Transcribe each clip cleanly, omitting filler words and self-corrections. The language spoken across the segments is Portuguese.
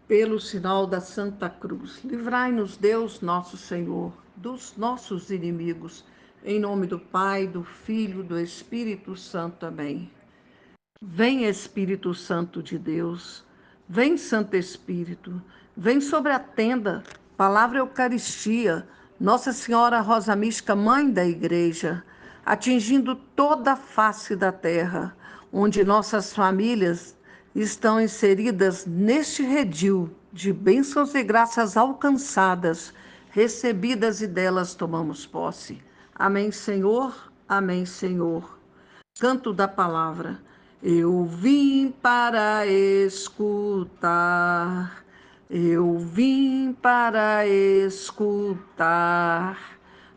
Pelo sinal da Santa Cruz, livrai-nos, Deus nosso Senhor, dos nossos inimigos. Em nome do Pai, do Filho, do Espírito Santo. Amém. Vem, Espírito Santo de Deus, vem, Santo Espírito, vem sobre a tenda, palavra Eucaristia, Nossa Senhora Rosa Mística, Mãe da Igreja, atingindo toda a face da terra, onde nossas famílias estão inseridas neste redil de bênçãos e graças alcançadas, recebidas e delas tomamos posse. Amém, Senhor. Amém, Senhor. Canto da palavra. Eu vim para escutar, eu vim para escutar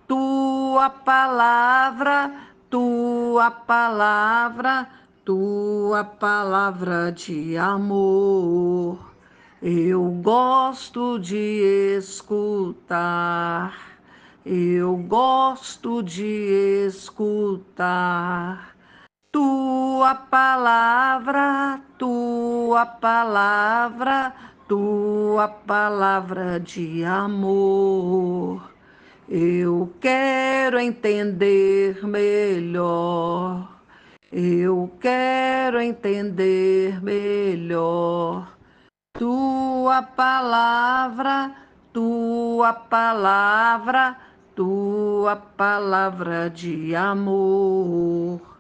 tua palavra, tua palavra, tua palavra de amor. Eu gosto de escutar, eu gosto de escutar tua palavra, tua palavra, tua palavra de amor. Eu quero entender melhor, eu quero entender melhor tua palavra, tua palavra, tua palavra de amor.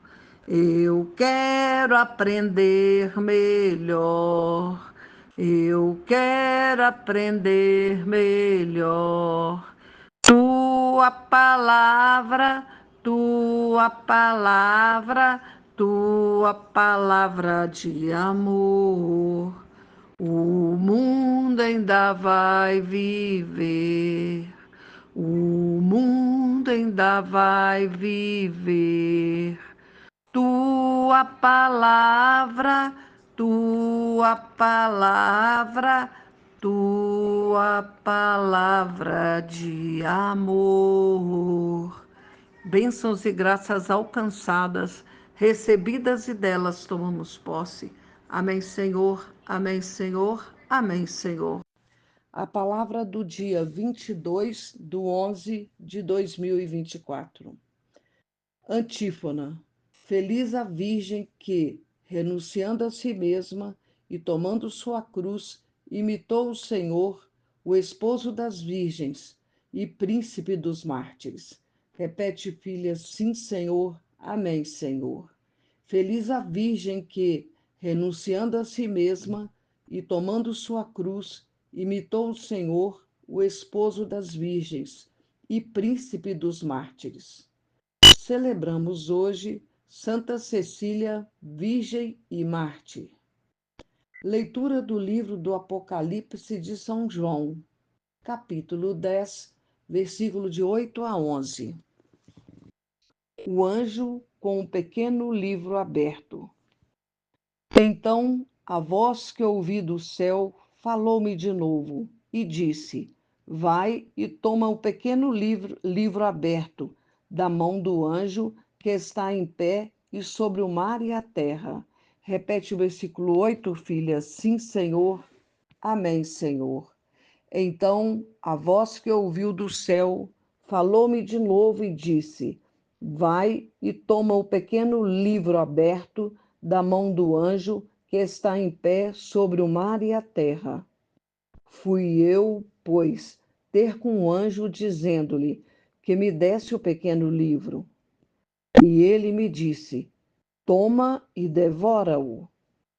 Eu quero aprender melhor, eu quero aprender melhor. Tua palavra, tua palavra, tua palavra de amor. O mundo ainda vai viver, o mundo ainda vai viver. Tua palavra, tua palavra, tua palavra de amor. Bênçãos e graças alcançadas, recebidas e delas tomamos posse. Amém, Senhor. Amém, Senhor. Amém, Senhor. A palavra do dia 22/11/2024. Antífona. Feliz a Virgem que, renunciando a si mesma e tomando sua cruz, imitou o Senhor, o esposo das virgens e príncipe dos mártires. Repete, filha, sim, Senhor, amém, Senhor. Feliz a Virgem que, renunciando a si mesma e tomando sua cruz, imitou o Senhor, o esposo das virgens e príncipe dos mártires. Celebramos hoje Santa Cecília, Virgem e Mártir. Leitura do livro do Apocalipse de São João, capítulo 10, versículo de 8 a 11. O anjo com um pequeno livro aberto. Então a voz que ouvi do céu falou-me de novo e disse: Vai e toma o pequeno livro aberto da mão do anjo que está em pé e sobre o mar e a terra. Repete o versículo 8, filha. Sim, Senhor. Amém, Senhor. Então a voz que ouviu do céu falou-me de novo e disse: Vai e toma o pequeno livro aberto da mão do anjo que está em pé sobre o mar e a terra. Fui eu, pois, ter com o anjo, dizendo-lhe que me desse o pequeno livro. E ele me disse: Toma e devora-o,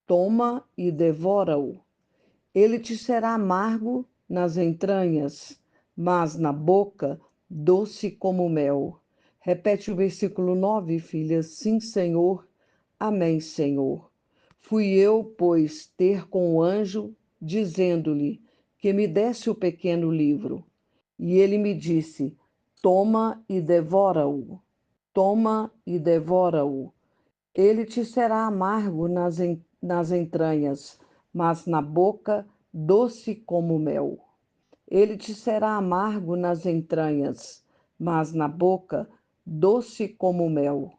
toma e devora-o. Ele te será amargo nas entranhas, mas na boca doce como mel. Repete o versículo 9, filha. Sim, Senhor. Amém, Senhor. Fui eu, pois, ter com o anjo, dizendo-lhe que me desse o pequeno livro. E ele me disse: Toma e devora-o, toma e devora-o. Ele te será amargo nas entranhas, mas na boca doce como mel. Ele te será amargo nas entranhas, mas na boca doce como mel.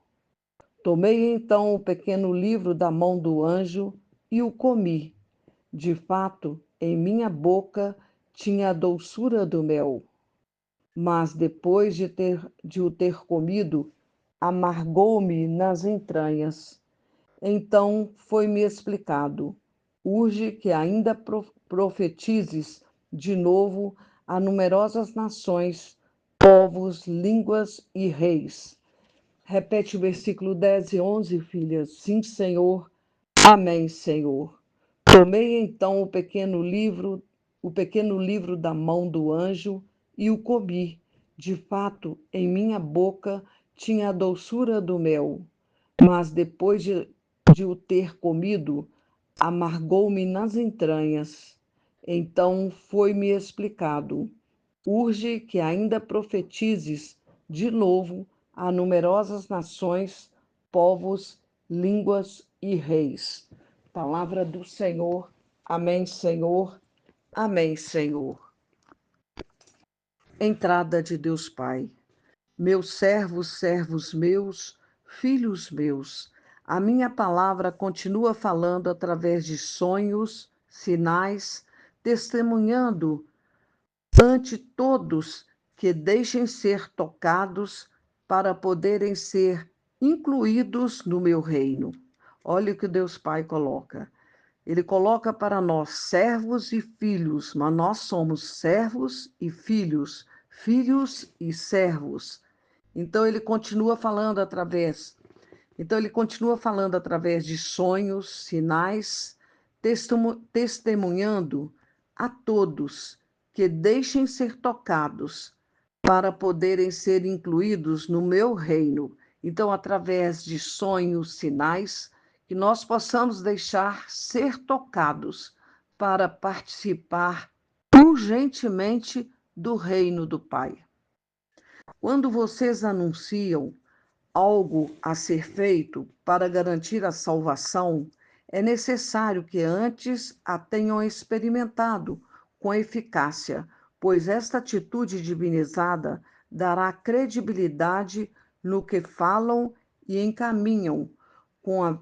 Tomei então o pequeno livro da mão do anjo e o comi. De fato, em minha boca tinha a doçura do mel, mas depois de o ter comido, amargou-me nas entranhas. Então foi-me explicado: urge que ainda profetizes de novo a numerosas nações, povos, línguas e reis. Repete o versículo 10 e 11, filha. Sim, Senhor. Amém, Senhor. Tomei então o pequeno livro da mão do anjo e o comi. De fato, em minha boca tinha a doçura do mel, mas depois de o ter comido, amargou-me nas entranhas. Então foi-me explicado: urge que ainda profetizes de novo a numerosas nações, povos, línguas e reis. Palavra do Senhor. Amém, Senhor. Amém, Senhor. Entrada de Deus Pai. Meus servos, servos meus, filhos meus, a minha palavra continua falando através de sonhos, sinais, testemunhando ante todos que deixem ser tocados para poderem ser incluídos no meu reino. Olha o que Deus Pai coloca. Ele coloca para nós servos e filhos, mas nós somos servos e filhos, filhos e servos. Então ele continua falando através de sonhos, sinais, testemunhando a todos que deixem ser tocados para poderem ser incluídos no meu reino. Então, através de sonhos, sinais, que nós possamos deixar ser tocados para participar urgentemente do reino do Pai. Quando vocês anunciam algo a ser feito para garantir a salvação, é necessário que antes a tenham experimentado com eficácia, pois esta atitude divinizada dará credibilidade no que falam e encaminham, com a,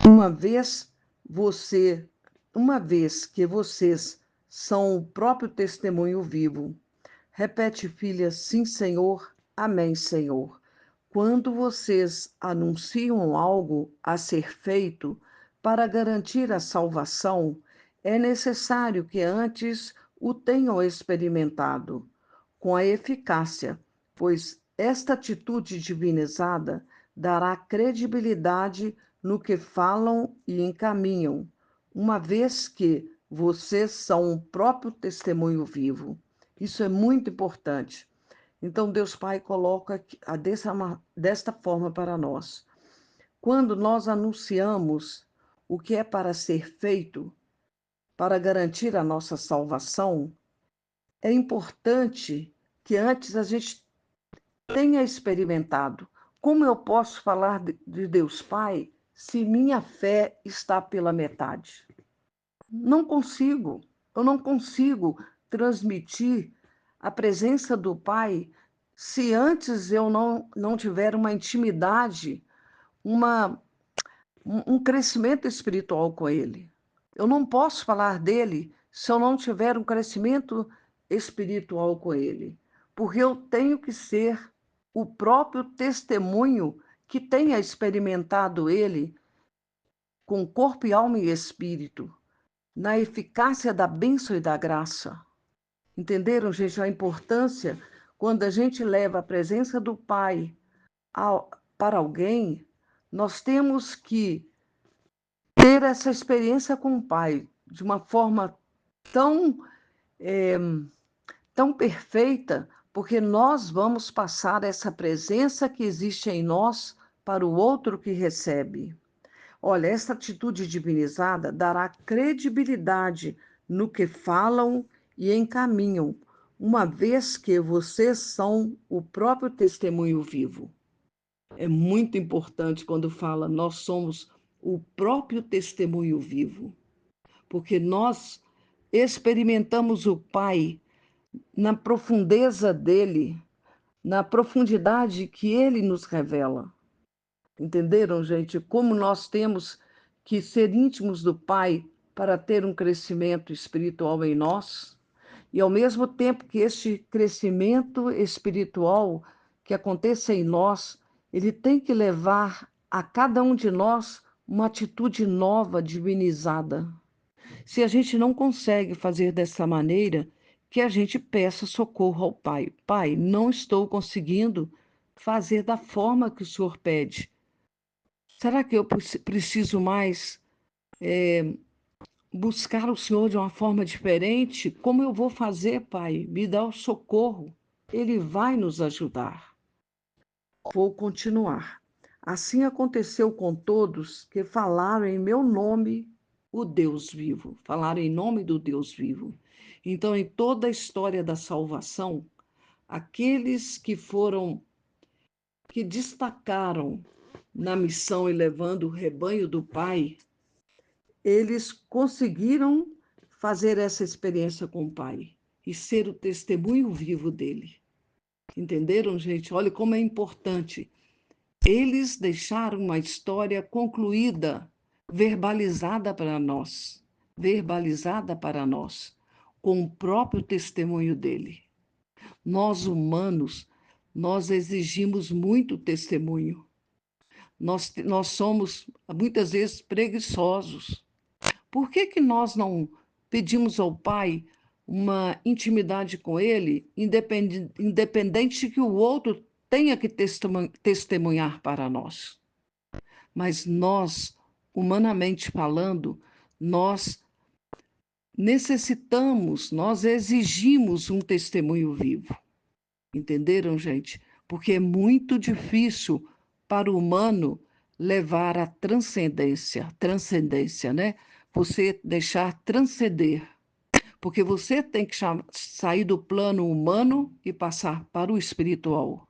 uma vez você, uma vez que vocês são o próprio testemunho vivo. Repete, filha, sim, Senhor, amém, Senhor. Quando vocês anunciam algo a ser feito para garantir a salvação, é necessário que antes o tenham experimentado com a eficácia, pois esta atitude divinizada dará credibilidade no que falam e encaminham, uma vez que vocês são o próprio testemunho vivo. Isso é muito importante. Então, Deus Pai coloca desta forma para nós. Quando nós anunciamos o que é para ser feito para garantir a nossa salvação, é importante que antes a gente tenha experimentado. Como eu posso falar de Deus Pai se minha fé está pela metade? Não consigo. Eu não consigo transmitir a presença do Pai se antes eu não tiver uma intimidade, uma, um crescimento espiritual com Ele. Eu não posso falar dele se eu não tiver um crescimento espiritual com Ele, porque eu tenho que ser o próprio testemunho que tenha experimentado Ele com corpo e alma e espírito, na eficácia da bênção e da graça. Entenderam, gente, a importância quando a gente leva a presença do Pai para alguém, nós temos que ter essa experiência com o Pai de uma forma tão, é, tão perfeita, porque nós vamos passar essa presença que existe em nós para o outro que recebe. Olha, essa atitude divinizada dará credibilidade no que falam e encaminham, uma vez que vocês são o próprio testemunho vivo. É muito importante quando fala nós somos o próprio testemunho vivo, porque nós experimentamos o Pai na profundeza dele, na profundidade que ele nos revela. Entenderam, gente? Como nós temos que ser íntimos do Pai para ter um crescimento espiritual em nós, e ao mesmo tempo que este crescimento espiritual que aconteça em nós, ele tem que levar a cada um de nós uma atitude nova, divinizada. Se a gente não consegue fazer dessa maneira, que a gente peça socorro ao Pai. Pai, não estou conseguindo fazer da forma que o Senhor pede. Será que eu preciso mais buscar o Senhor de uma forma diferente? Como eu vou fazer, Pai? Me dá o socorro. Ele vai nos ajudar. Vou continuar. Assim aconteceu com todos que falaram em meu nome, o Deus vivo. Falaram em nome do Deus vivo. Então, em toda a história da salvação, aqueles que destacaram na missão e levando o rebanho do Pai, eles conseguiram fazer essa experiência com o Pai e ser o testemunho vivo dele. Entenderam, gente? Olha como é importante. Eles deixaram uma história concluída, verbalizada para nós, com o próprio testemunho dele. Nós, humanos, nós exigimos muito testemunho. Nós somos, muitas vezes, preguiçosos. Por que que nós não pedimos ao Pai uma intimidade com Ele, independente que o outro tenha que testemunhar para nós? Mas nós, humanamente falando, nós necessitamos, nós exigimos um testemunho vivo. Entenderam, gente? Porque é muito difícil para o humano levar a transcendência, né? Você deixar transcender. Porque você tem que sair do plano humano e passar para o espiritual.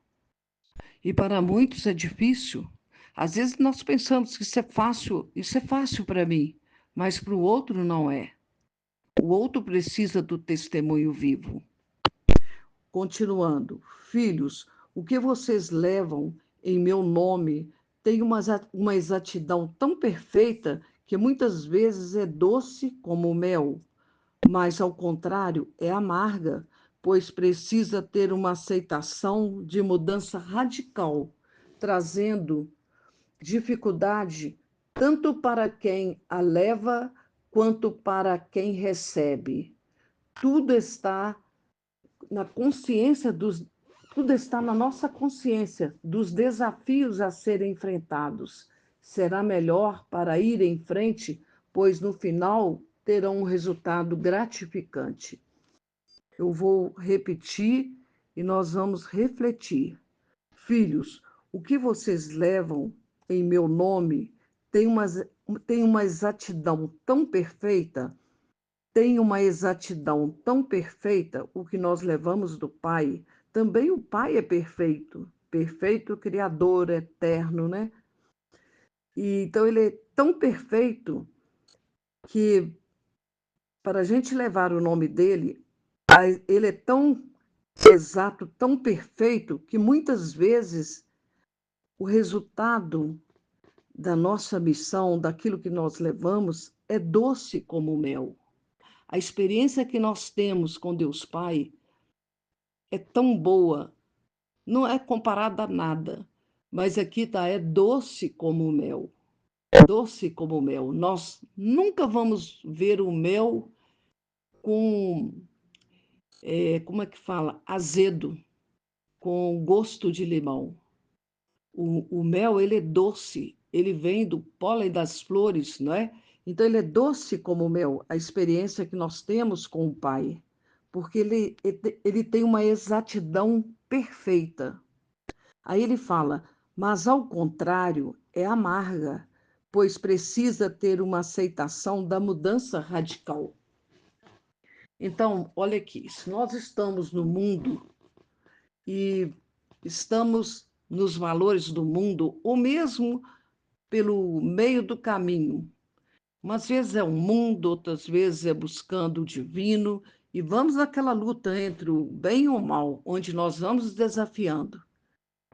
E para muitos é difícil. Às vezes nós pensamos que isso é fácil para mim, mas para o outro não é. O outro precisa do testemunho vivo. Continuando, filhos, o que vocês levam em meu nome tem uma exatidão tão perfeita que muitas vezes é doce como o mel, mas ao contrário é amarga, pois precisa ter uma aceitação de mudança radical, trazendo dificuldade tanto para quem a leva quanto para quem recebe. Tudo está na consciência tudo está na nossa consciência dos desafios a serem enfrentados. Será melhor para ir em frente, pois no final terão um resultado gratificante. Eu vou repetir e nós vamos refletir. Filhos, o que vocês levam em meu nome tem uma exatidão tão perfeita, o que nós levamos do Pai. Também o Pai é perfeito, perfeito, criador, eterno, né? E, então ele é tão perfeito que, para a gente levar o nome dele, ele é tão exato, tão perfeito, que muitas vezes o resultado da nossa missão, daquilo que nós levamos, é doce como o mel. A experiência que nós temos com Deus Pai é tão boa, não é comparada a nada, mas aqui está, é doce como o mel. Doce como o mel. Nós nunca vamos ver o mel com, como é que fala? Azedo, com gosto de limão. O mel, ele é doce, ele vem do pólen das flores, não é? Então, ele é doce como o mel, a experiência que nós temos com o Pai, porque ele tem uma exatidão perfeita. Aí ele fala, mas ao contrário, é amarga, pois precisa ter uma aceitação da mudança radical. Então, olha aqui, se nós estamos no mundo e estamos nos valores do mundo, ou mesmo pelo meio do caminho, umas vezes é o mundo, outras vezes é buscando o divino, e vamos naquela luta entre o bem e o mal, onde nós vamos desafiando.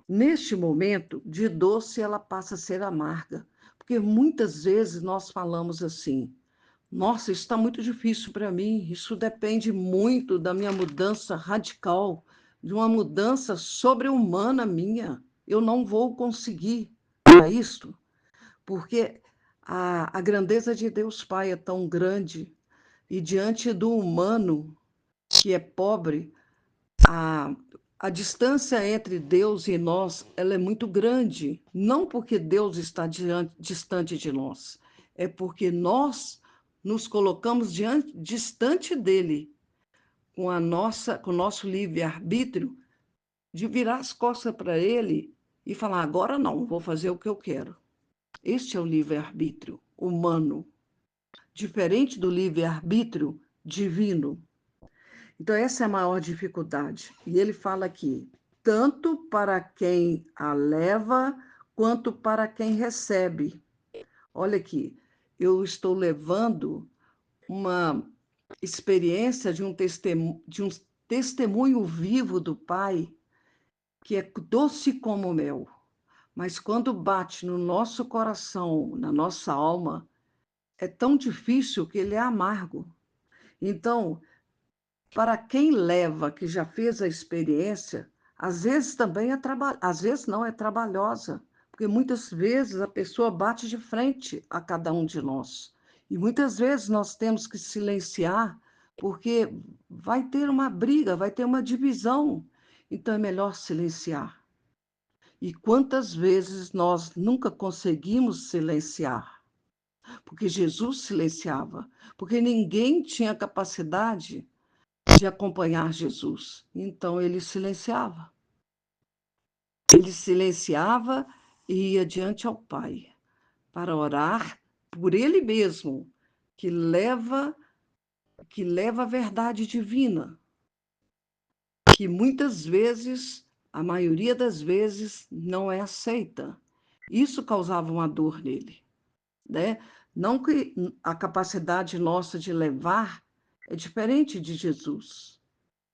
Neste momento, de doce ela passa a ser amarga, porque muitas vezes nós falamos assim: Nossa, isso está muito difícil para mim. Isso depende muito da minha mudança radical, de uma mudança sobre-humana minha. Eu não vou conseguir para isto, porque a grandeza de Deus Pai é tão grande e diante do humano, que é pobre, a, a distância entre Deus e nós, ela é muito grande. Não porque Deus está distante de nós, é porque nós nos colocamos distante dele, com o nosso livre-arbítrio, de virar as costas para ele e falar: agora não, vou fazer o que eu quero. Este é o livre-arbítrio humano, diferente do livre-arbítrio divino. Então, essa é a maior dificuldade. E ele fala aqui: tanto para quem a leva, quanto para quem recebe. Olha aqui, eu estou levando uma experiência de um testemunho vivo do Pai, que é doce como mel. Mas quando bate no nosso coração, na nossa alma, é tão difícil que ele é amargo. Então, para quem leva, que já fez a experiência, às vezes também às vezes não é trabalhosa, porque muitas vezes a pessoa bate de frente a cada um de nós. E muitas vezes nós temos que silenciar, porque vai ter uma briga, vai ter uma divisão. Então é melhor silenciar. E quantas vezes nós nunca conseguimos silenciar? Porque Jesus silenciava, porque ninguém tinha capacidade de acompanhar Jesus. Então ele silenciava. Ele silenciava e ia diante ao Pai para orar por ele mesmo, que leva a verdade divina, que muitas vezes, a maioria das vezes, não é aceita. Isso causava uma dor nele, né? Não que a capacidade nossa de levar é diferente de Jesus,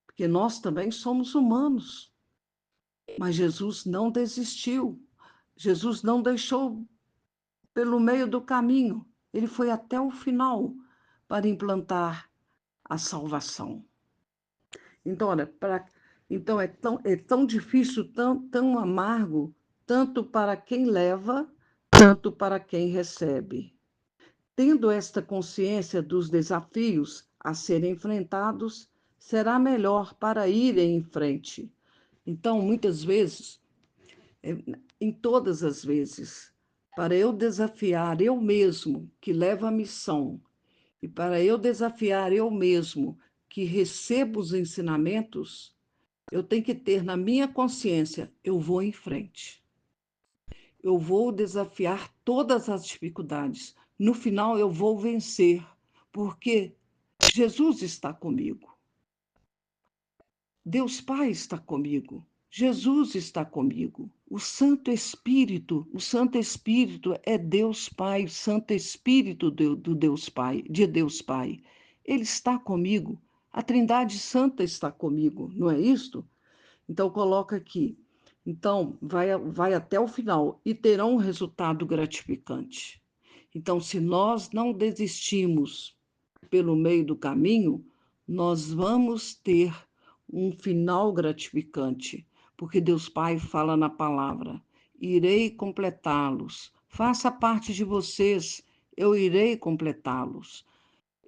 porque nós também somos humanos. Mas Jesus não desistiu. Jesus não deixou pelo meio do caminho. Ele foi até o final para implantar a salvação. Então, olha, então é tão difícil, tão amargo, tanto para quem leva, tanto para quem recebe. Tendo esta consciência dos desafios a serem enfrentados, será melhor para ir em frente. Então, muitas vezes, em todas as vezes, para eu desafiar eu mesmo, que levo a missão, e para eu desafiar eu mesmo, que recebo os ensinamentos, eu tenho que ter na minha consciência: eu vou em frente. Eu vou desafiar todas as dificuldades. No final, eu vou vencer, porque Jesus está comigo. Deus Pai está comigo. Jesus está comigo. O Santo Espírito é Deus Pai, o Santo Espírito do Deus Pai, de Deus Pai. Ele está comigo. A Trindade Santa está comigo, não é isto? Então coloca aqui. Então vai até o final e terá um resultado gratificante. Então, se nós não desistimos pelo meio do caminho, nós vamos ter um final gratificante, porque Deus Pai fala na palavra: irei completá-los. Faça parte de vocês, eu irei completá-los.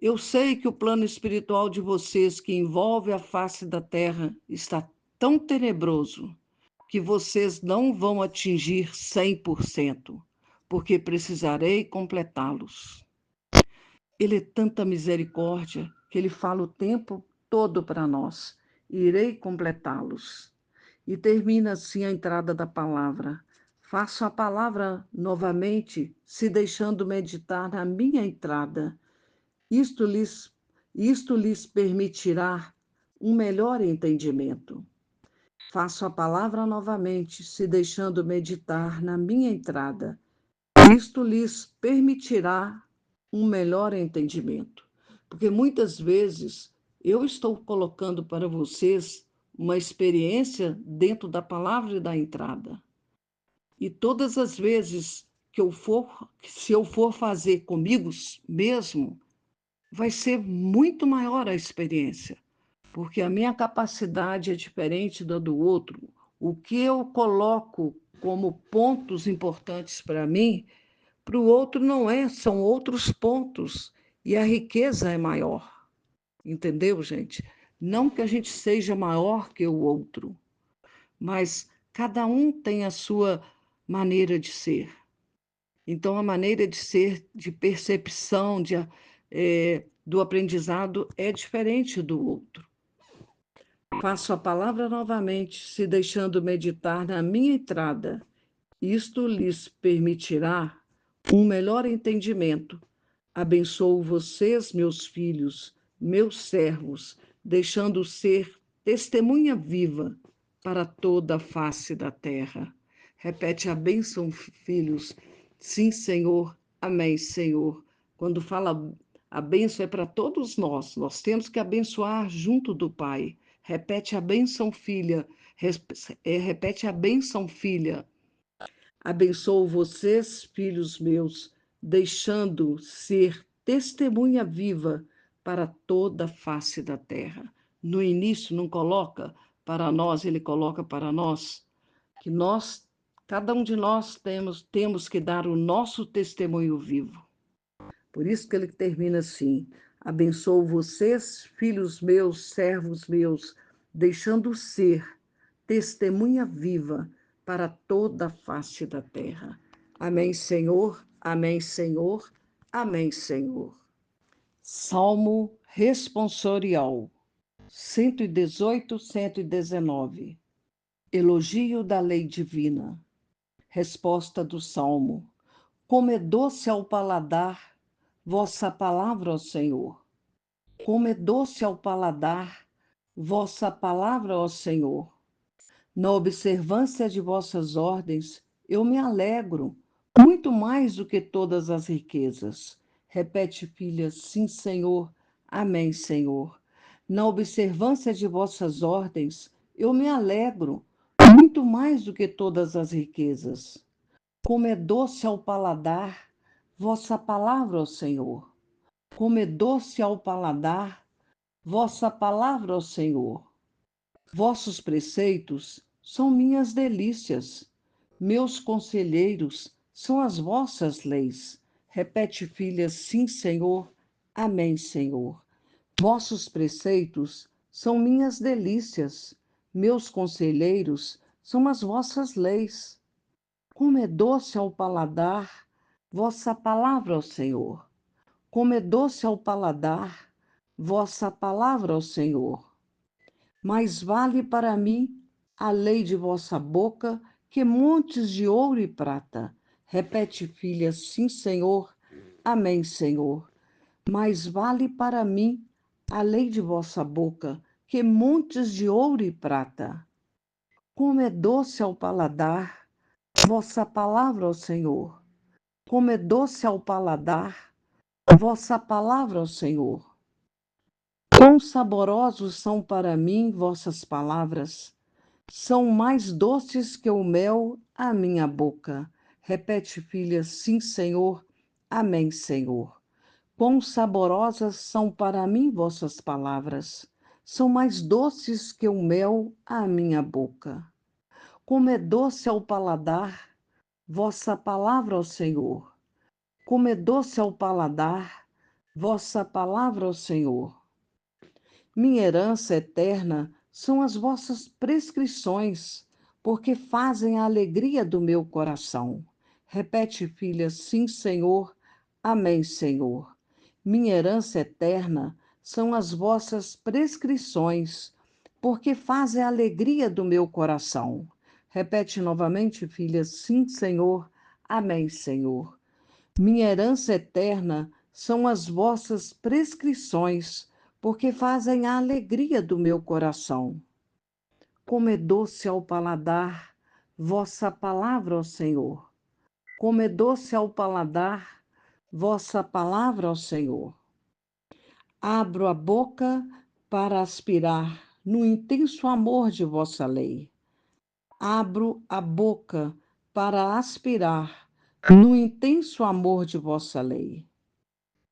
Eu sei que o plano espiritual de vocês, que envolve a face da terra, está tão tenebroso que vocês não vão atingir 100%, porque precisarei completá-los. Ele é tanta misericórdia que ele fala o tempo todo para nós: irei completá-los. E termina assim a entrada da palavra. Faço a palavra novamente, se deixando meditar na minha entrada. Isto lhes, isto lhes permitirá um melhor entendimento. Faço a palavra novamente, se deixando meditar na minha entrada. Isto lhes permitirá um melhor entendimento. Porque muitas vezes eu estou colocando para vocês uma experiência dentro da palavra e da entrada. E todas as vezes que se eu for fazer comigo mesmo, vai ser muito maior a experiência, porque a minha capacidade é diferente da do outro. O que eu coloco como pontos importantes para mim, para o outro não é, são outros pontos, e a riqueza é maior. Entendeu, gente? Não que a gente seja maior que o outro, mas cada um tem a sua maneira de ser. Então, a maneira de ser, de percepção, do aprendizado é diferente do outro. Faço a palavra novamente, se deixando meditar na minha entrada. Isto lhes permitirá um melhor entendimento. Abençoo vocês, meus filhos, meus servos, deixando ser testemunha viva para toda a face da terra. Repete a bênção, filhos. Sim, Senhor. Amém, Senhor. Quando fala a bênção é para todos nós. Nós temos que abençoar junto do Pai. Repete a bênção, filha. Repete a bênção, filha. Abençoo vocês, filhos meus, deixando ser testemunha viva para toda a face da terra. No início não coloca para nós, ele coloca para nós, que nós, cada um de nós temos que dar o nosso testemunho vivo. Por isso que ele termina assim: abençoo vocês, filhos meus, servos meus, deixando ser testemunha viva para toda a face da terra. Amém, Senhor. Amém, Senhor. Amém, Senhor. Salmo responsorial 118, 119. Elogio da lei divina. Resposta do Salmo. Como é doce ao paladar vossa palavra, ó Senhor. Como é doce ao paladar vossa palavra, ó Senhor. Na observância de vossas ordens, eu me alegro, muito mais do que todas as riquezas. Repete, filha, sim, Senhor. Amém, Senhor. Na observância de vossas ordens, eu me alegro, muito mais do que todas as riquezas. Como é doce ao paladar vossa palavra, ó Senhor. Como é doce ao paladar vossa palavra, ó Senhor. Vossos preceitos são minhas delícias. Meus conselheiros são as vossas leis. Repete, filha, sim, Senhor. Amém, Senhor. Vossos preceitos são minhas delícias. Meus conselheiros são as vossas leis. Como é doce ao paladar vossa palavra, ó Senhor. Como é doce ao paladar vossa palavra, ó Senhor. Mais vale para mim a lei de vossa boca que montes de ouro e prata. Repete, filha, sim, Senhor. Amém, Senhor. Mais vale para mim a lei de vossa boca que montes de ouro e prata. Como é doce ao paladar vossa palavra, ó Senhor. Como é doce ao paladar vossa palavra, ó Senhor. Quão saborosos são para mim vossas palavras, são mais doces que o mel à minha boca. Repete, filha, sim, Senhor. Amém, Senhor. Quão saborosas são para mim vossas palavras, são mais doces que o mel à minha boca. Como é doce ao paladar vossa palavra, ó Senhor. Como é doce ao paladar vossa palavra, ó Senhor. Minha herança eterna são as vossas prescrições, porque fazem a alegria do meu coração. Repete, filha, sim, Senhor. Amém, Senhor. Minha herança eterna são as vossas prescrições, porque fazem a alegria do meu coração. Repete novamente, filha, sim, Senhor. Amém, Senhor. Minha herança eterna são as vossas prescrições, porque fazem a alegria do meu coração. Como é doce ao paladar vossa palavra, ó Senhor. Como é doce ao paladar vossa palavra, ó Senhor. Abro a boca para aspirar no intenso amor de vossa lei. Abro a boca para aspirar no intenso amor de vossa lei.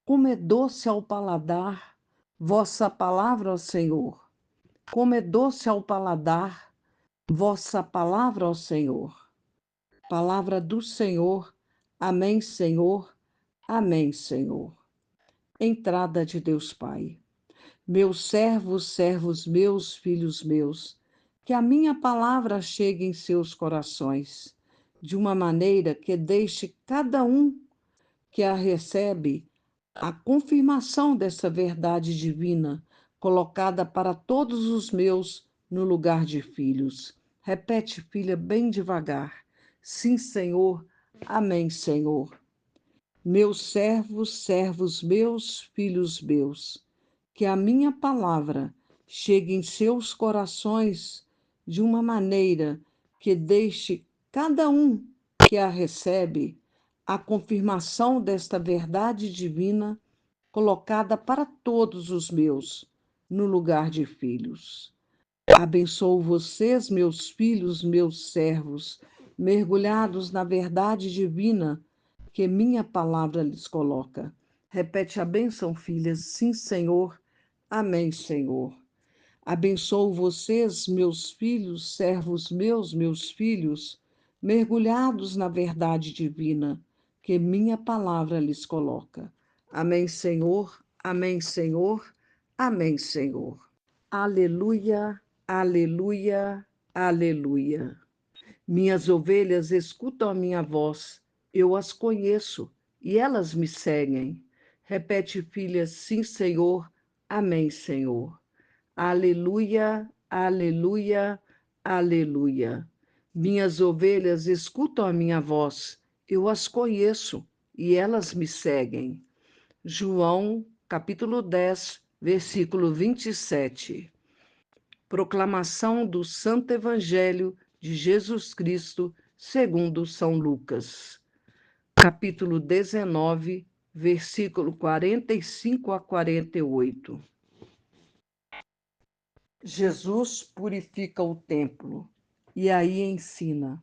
Como é doce ao paladar vossa palavra, ó Senhor. Como é doce ao paladar vossa palavra, ó Senhor. Palavra do Senhor. Amém, Senhor. Amém, Senhor. Entrada de Deus Pai. Meus servos, servos meus, filhos meus, que a minha palavra chegue em seus corações, de uma maneira que deixe cada um que a recebe a confirmação dessa verdade divina, colocada para todos os meus no lugar de filhos. Repete, filha, bem devagar. Sim, Senhor. Amém, Senhor. Meus servos, servos meus, filhos meus, que a minha palavra chegue em seus corações de uma maneira que deixe cada um que a recebe a confirmação desta verdade divina colocada para todos os meus no lugar de filhos. Abençoo vocês, meus filhos, meus servos, mergulhados na verdade divina que minha palavra lhes coloca. Repete a bênção, filhas. Sim, Senhor. Amém, Senhor. Abençoo vocês, meus filhos, servos meus, meus filhos, mergulhados na verdade divina que minha palavra lhes coloca. Amém, Senhor. Amém, Senhor. Amém, Senhor. Aleluia, aleluia, aleluia. Minhas ovelhas escutam a minha voz, eu as conheço e elas me seguem. Repete, filha, sim, Senhor. Amém, Senhor. Aleluia, aleluia, aleluia. Minhas ovelhas escutam a minha voz, eu as conheço e elas me seguem. João, capítulo 10, versículo 27. Proclamação do Santo Evangelho de Jesus Cristo, segundo São Lucas. Capítulo 19, versículo 45 a 48. Jesus purifica o templo e aí ensina.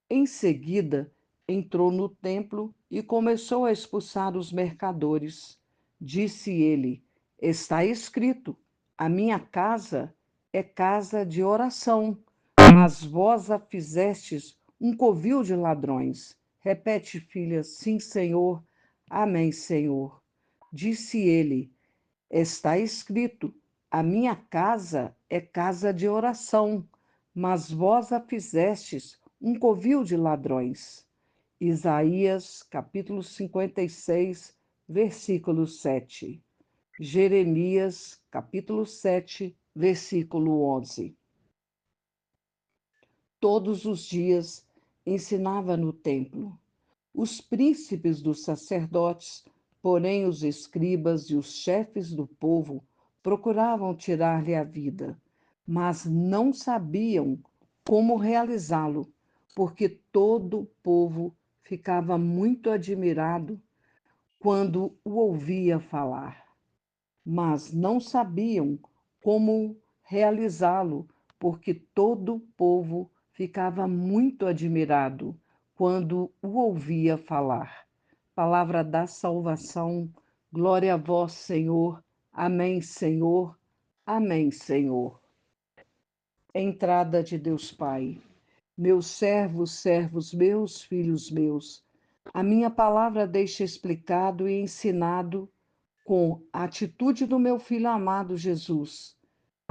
Em seguida, entrou no templo e começou a expulsar os mercadores. Disse ele: Está escrito: A minha casa é casa de oração, mas vós a fizestes um covil de ladrões. Repete, filha, sim, Senhor. Amém, Senhor. Disse ele: Está escrito: A minha casa é casa de oração, mas vós a fizestes um covil de ladrões. Isaías, capítulo 56, versículo 7. Jeremias, capítulo 7, versículo 11. Todos os dias ensinava no templo. Os príncipes dos sacerdotes, porém os escribas e os chefes do povo procuravam tirar-lhe a vida, mas não sabiam como realizá-lo, porque todo o povo ficava muito admirado quando o ouvia falar, mas não sabiam como realizá-lo, porque todo o povo ficava muito admirado quando o ouvia falar. Palavra da salvação, glória a vós, Senhor. Amém, Senhor. Amém, Senhor. Entrada de Deus Pai. Meus servos, servos meus, filhos meus, a minha palavra deixa explicado e ensinado com a atitude do meu filho amado Jesus,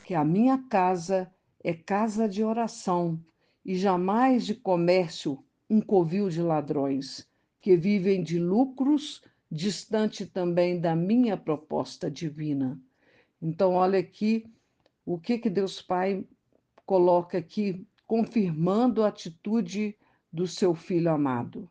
que a minha casa é casa de oração e jamais de comércio, um covil de ladrões, que vivem de lucros, distante também da minha proposta divina. Então, olha aqui o que Deus Pai coloca aqui, confirmando a atitude do seu filho amado,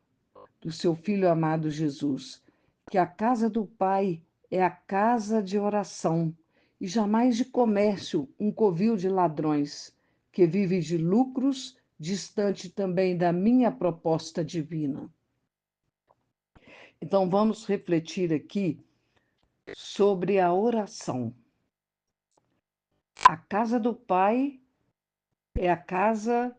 do seu filho amado Jesus, que a casa do Pai é a casa de oração e jamais de comércio, um covil de ladrões, que vive de lucros, distante também da minha proposta divina. Então vamos refletir aqui sobre a oração. A casa do Pai é a casa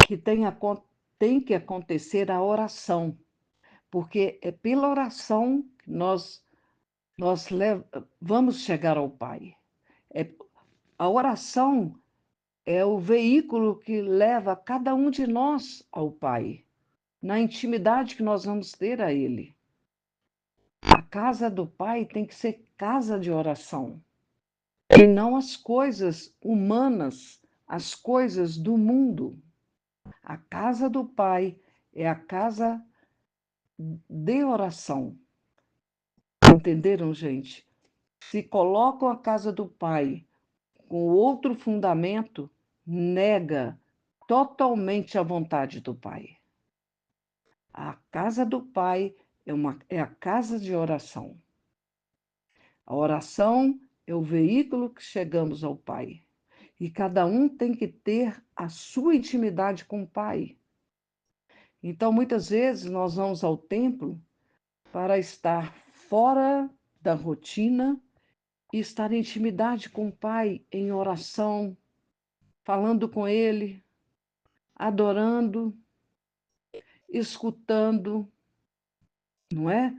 que tem que acontecer a oração, porque é pela oração nós vamos chegar ao Pai. A oração é o veículo que leva cada um de nós ao Pai, na intimidade que nós vamos ter a Ele. A casa do Pai tem que ser casa de oração, e não as coisas humanas, as coisas do mundo. A casa do Pai é a casa de oração. Entenderam, gente? Se colocam a casa do Pai com outro fundamento, nega totalmente a vontade do Pai. A casa do Pai é a casa de oração. A oração é o veículo que chegamos ao Pai. E cada um tem que ter a sua intimidade com o Pai. Então, muitas vezes, nós vamos ao templo para estar fora da rotina e estar em intimidade com o Pai, em oração, falando com Ele, adorando, escutando, não é?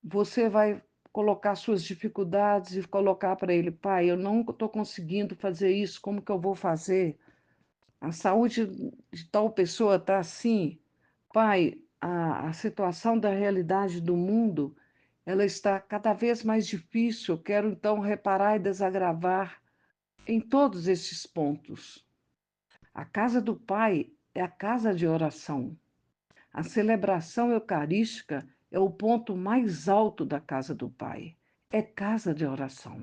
Você vai colocar suas dificuldades e colocar para Ele: Pai, eu não estou conseguindo fazer isso, como que eu vou fazer? A saúde de tal pessoa está assim. Pai, a situação da realidade do mundo, ela está cada vez mais difícil. Eu quero então reparar e desagravar em todos esses pontos. A casa do Pai é a casa de oração. A celebração eucarística é o ponto mais alto da casa do Pai. É casa de oração.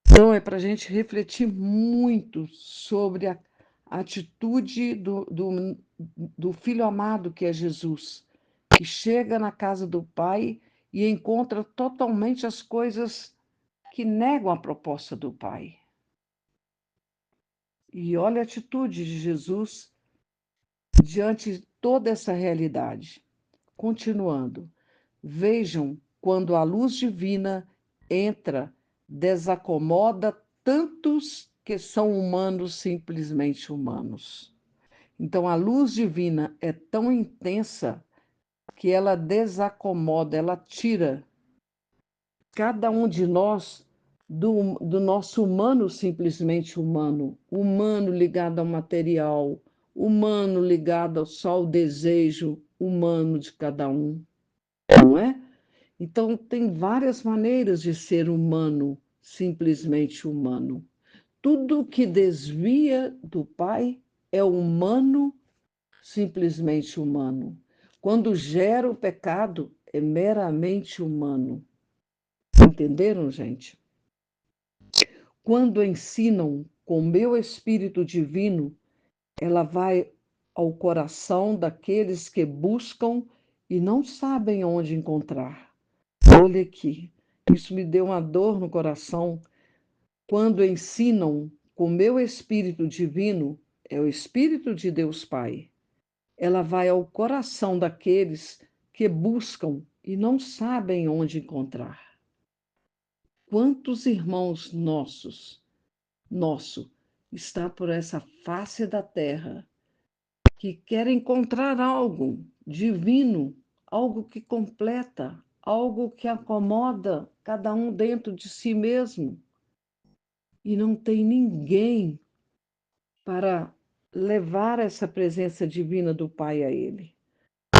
Então, é para a gente refletir muito sobre a atitude do Filho amado que é Jesus, que chega na casa do Pai e encontra totalmente as coisas que negam a proposta do Pai. E olha a atitude de Jesus diante de toda essa realidade. Continuando, vejam quando a luz divina entra, desacomoda tantos que são humanos, simplesmente humanos. Então, a luz divina é tão intensa que ela desacomoda, ela tira cada um de nós do nosso humano, simplesmente humano, humano ligado ao material, humano ligado só ao desejo humano de cada um, não é? Então, tem várias maneiras de ser humano, simplesmente humano. Tudo que desvia do Pai é humano, simplesmente humano. Quando gera o pecado, é meramente humano. Entenderam, gente? Quando ensinam com meu Espírito Divino, ela vai ao coração daqueles que buscam e não sabem onde encontrar. Olha aqui, isso me deu uma dor no coração. Quando ensinam com meu Espírito Divino, é o Espírito de Deus Pai, ela vai ao coração daqueles que buscam e não sabem onde encontrar. Quantos irmãos nosso, está por essa face da terra, que querem encontrar algo divino, algo que completa, algo que acomoda cada um dentro de si mesmo, e não tem ninguém para levar essa presença divina do Pai a ele.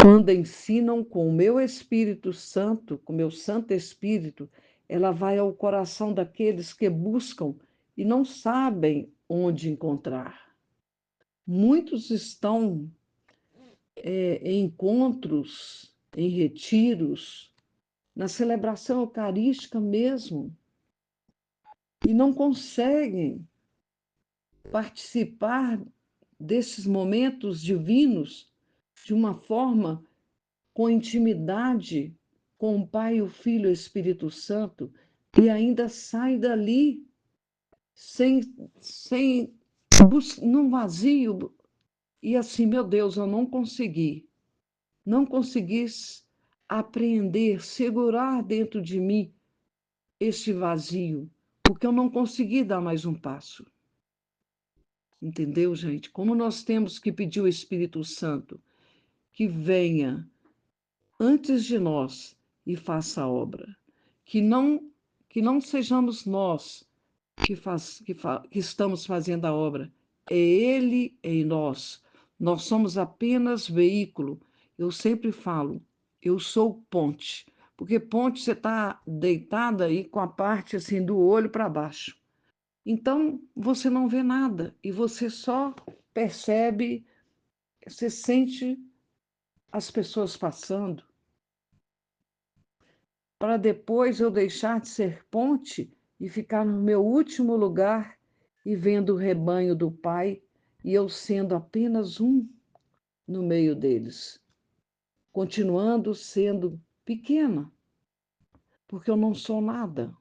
Quando ensinam com o meu Espírito Santo, com o meu Santo Espírito, ela vai ao coração daqueles que buscam e não sabem onde encontrar. Muitos estão em encontros, em retiros, na celebração eucarística mesmo, e não conseguem participar desses momentos divinos de uma forma com intimidade com o Pai, o Filho e o Espírito Santo, e ainda sai dali sem num vazio, e assim, meu Deus, eu não consegui apreender, segurar dentro de mim este vazio, porque eu não consegui dar mais um passo. Entendeu, gente? Como nós temos que pedir o Espírito Santo que venha antes de nós e faça a obra. Que não, que não sejamos nós que estamos fazendo a obra, é Ele em nós. Nós somos apenas veículo. Eu sempre falo, eu sou ponte, porque ponte você está deitada aí com a parte assim do olho para baixo. Então você não vê nada e você só percebe, você sente as pessoas passando, para depois eu deixar de ser ponte e ficar no meu último lugar e vendo o rebanho do Pai e eu sendo apenas um no meio deles, continuando sendo pequena, porque eu não sou nada.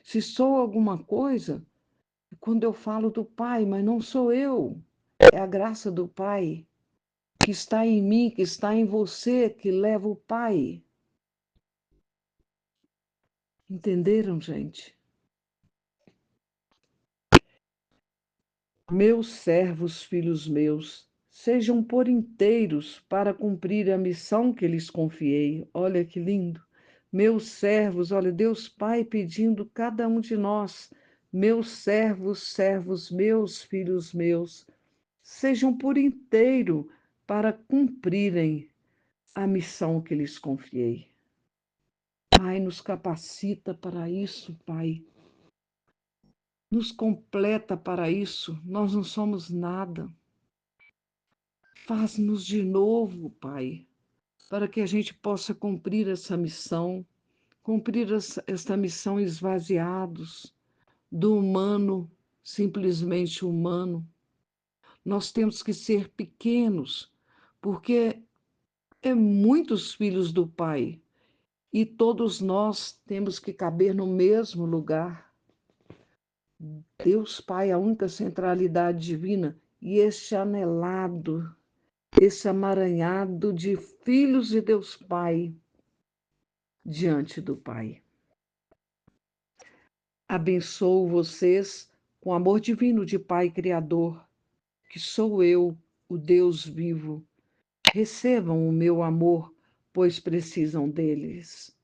Se sou alguma coisa, é quando eu falo do Pai, mas não sou eu, é a graça do Pai que está em mim, que está em você, que leva o Pai. Entenderam, gente? Meus servos, filhos meus, sejam por inteiros para cumprir a missão que lhes confiei. Olha que lindo. Meus servos, olha, Deus Pai pedindo cada um de nós, meus servos, servos meus, filhos meus, sejam por inteiro para cumprirem a missão que lhes confiei. Pai, nos capacita para isso, Pai. Nos completa para isso. Nós não somos nada. Faz-nos de novo, Pai, para que a gente possa cumprir essa missão, cumprir esta missão esvaziados do humano, simplesmente humano. Nós temos que ser pequenos, porque é muitos filhos do Pai e todos nós temos que caber no mesmo lugar. Deus Pai, a única centralidade divina e este anelado, esse amaranhado de filhos de Deus Pai diante do Pai. Abençoo vocês com o amor divino de Pai Criador, que sou eu, o Deus vivo. Recebam o meu amor, pois precisam deles.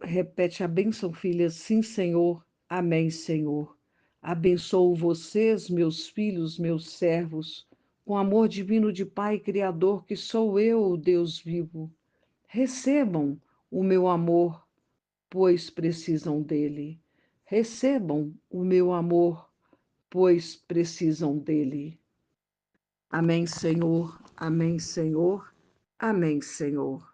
Repete a bênção, filha. Sim, Senhor. Amém, Senhor. Abençoo vocês, meus filhos, meus servos, com o amor divino de Pai Criador, que sou eu, o Deus vivo. Recebam o meu amor, pois precisam dele. Recebam o meu amor, pois precisam dele. Amém, Senhor. Amém, Senhor. Amém, Senhor.